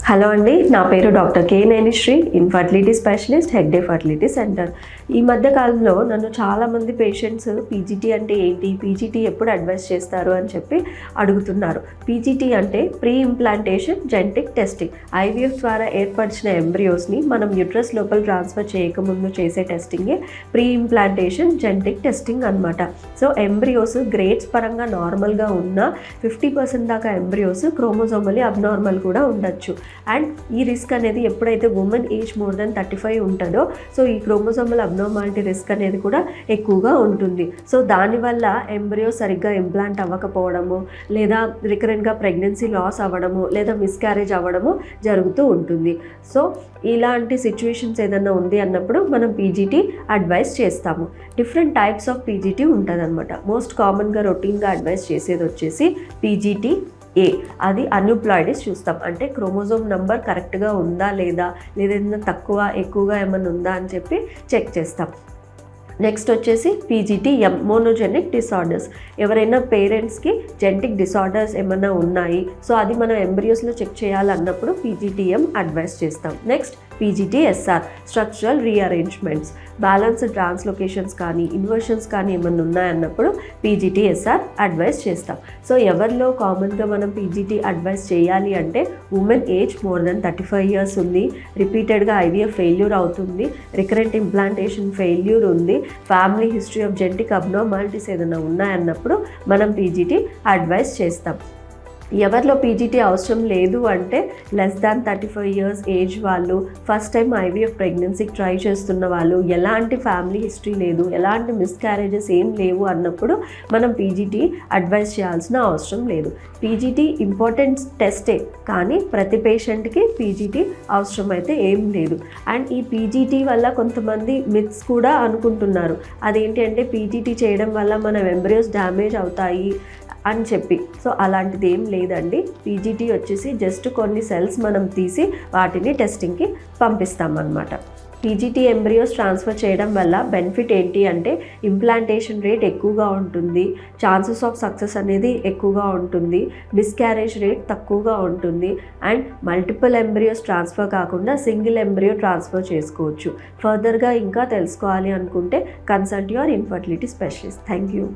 Hello అండి, నా పేరు doctor K Nenisri, infertility specialist, Hegde fertility centre. ఈ మధ్య కాలంలో నన్ను చాలామంది పేషెంట్స్ పీజీటీ అంటే ఏంటి, పీజీటీ ఎప్పుడు అడ్వైస్ చేస్తారు అని చెప్పి అడుగుతున్నారు. పీజీటీ అంటే pre implantation genetic testing. IVF ద్వారా ఏర్పరిచిన ఎంబ్రియోస్ని మనం యూట్రస్ లోపల ట్రాన్స్ఫర్ చేయకముందు చేసే టెస్టింగే ప్రీ ఇంప్లాంటేషన్ జెనెటిక్ టెస్టింగ్ అనమాట. సో ఎంబ్రియోస్ గ్రేడ్స్ పరంగా నార్మల్గా ఉన్న 50% దాకా ఎంబ్రియోస్ క్రోమోజోమలీ అబ్నార్మల్ కూడా ఉండొచ్చు. అండ్ ఈ రిస్క్ అనేది ఎప్పుడైతే ఉమెన్ ఏజ్ మోర్ దెన్ 35 ఉంటుందో, సో ఈ క్రోమోజోమల్ అబ్నార్మాలిటీ రిస్క్ అనేది కూడా ఎక్కువగా ఉంటుంది. సో దానివల్ల ఎంబ్రియో సరిగ్గా ఇంప్లాంట్ అవ్వకపోవడము, లేదా రికరెంట్గా ప్రెగ్నెన్సీ లాస్ అవ్వడము, లేదా మిస్క్యారేజ్ అవ్వడము జరుగుతూ ఉంటుంది. సో ఇలాంటి సిచ్యువేషన్స్ ఏదైనా ఉంది అన్నప్పుడు మనం పీజీటీ అడ్వైస్ చేస్తాము. డిఫరెంట్ టైప్స్ ఆఫ్ పీజీటీ ఉంటుంది అనమాట. మోస్ట్ కామన్గా రొటీన్గా అడ్వైస్ చేసేది వచ్చేసి పీజీటీ ఏ, అది అన్యూప్లాయిడిస్ చూస్తాం. అంటే క్రోమోజోమ్ నంబర్ కరెక్ట్గా ఉందా లేదా, ఏదైనా తక్కువ ఎక్కువగా ఏమైనా ఉందా అని చెప్పి చెక్ చేస్తాం. నెక్స్ట్ వచ్చేసి పీజీటీఎం, మోనోజెనిక్ డిసార్డర్స్. ఎవరైనా పేరెంట్స్కి జెనెటిక్ డిసార్డర్స్ ఏమైనా ఉన్నాయి, సో అది మనం ఎంబ్రియోస్లో చెక్ చేయాలన్నప్పుడు పీజీటీఎం అడ్వైస్ చేస్తాం. Next PGTSR, structural rearrangements. Balanced translocations కానీ ఇన్వర్షన్స్ కానీ ఏమైనా ఉన్నాయన్నప్పుడు పీజీటీఎస్ఆర్ అడ్వైస్ చేస్తాం. సో ఎవరిలో కామన్గా మనం పీజీటీ అడ్వైస్ చేయాలి అంటే women age more than 35 years ఉంది, రిపీటెడ్గా ఐవీఎఫ్ ఫెయిల్యూర్ అవుతుంది, రికరెంట్ ఇంప్లాంటేషన్ ఫెయిల్యూర్ ఉంది, family history of genetic abnormalities ఏదైనా ఉన్నాయన్నప్పుడు మనం పీజీటీ అడ్వైస్ చేస్తాం. ఎవరిలో పీజీటీ అవసరం లేదు అంటే లెస్ దాన్ 35 years ఏజ్ వాళ్ళు, ఫస్ట్ టైం ఐవీఎఫ్ ప్రెగ్నెన్సీకి ట్రై చేస్తున్న వాళ్ళు, ఎలాంటి ఫ్యామిలీ హిస్టరీ లేదు, ఎలాంటి మిస్క్యారేజెస్ ఏం లేవు అన్నప్పుడు మనం పీజీటీ అడ్వైస్ చేయాల్సిన అవసరం లేదు. పీజీటీ ఇంపార్టెంట్ టెస్టే, కానీ ప్రతి పేషెంట్కి పీజీటీ అవసరం అయితే ఏం లేదు. అండ్ ఈ పీజీటీ వల్ల కొంతమంది మిత్స్ కూడా అనుకుంటున్నారు, అదేంటి అంటే పీజీటీ చేయడం వల్ల మన ఎంబ్రియోస్ డ్యామేజ్ అవుతాయి అని చెప్పి. సో అలాంటిది ఏం లేదండి. పీజీటీ వచ్చేసి జస్ట్ కొన్ని సెల్స్ మనం తీసి వాటిని టెస్టింగ్కి పంపిస్తామన్నమాట. పీజీటీ ఎంబ్రియోస్ ట్రాన్స్ఫర్ చేయడం వల్ల బెనిఫిట్ ఏంటి అంటే ఇంప్లాంటేషన్ రేట్ ఎక్కువగా ఉంటుంది, ఛాన్సెస్ ఆఫ్ సక్సెస్ అనేది ఎక్కువగా ఉంటుంది, మిస్క్యారేజ్ రేట్ తక్కువగా ఉంటుంది, అండ్ మల్టిపుల్ ఎంబ్రియోస్ ట్రాన్స్ఫర్ కాకుండా సింగిల్ ఎంబ్రియో ట్రాన్స్ఫర్ చేసుకోవచ్చు. ఫర్దర్గా ఇంకా తెలుసుకోవాలి అనుకుంటే consult your infertility specialist. Thank you.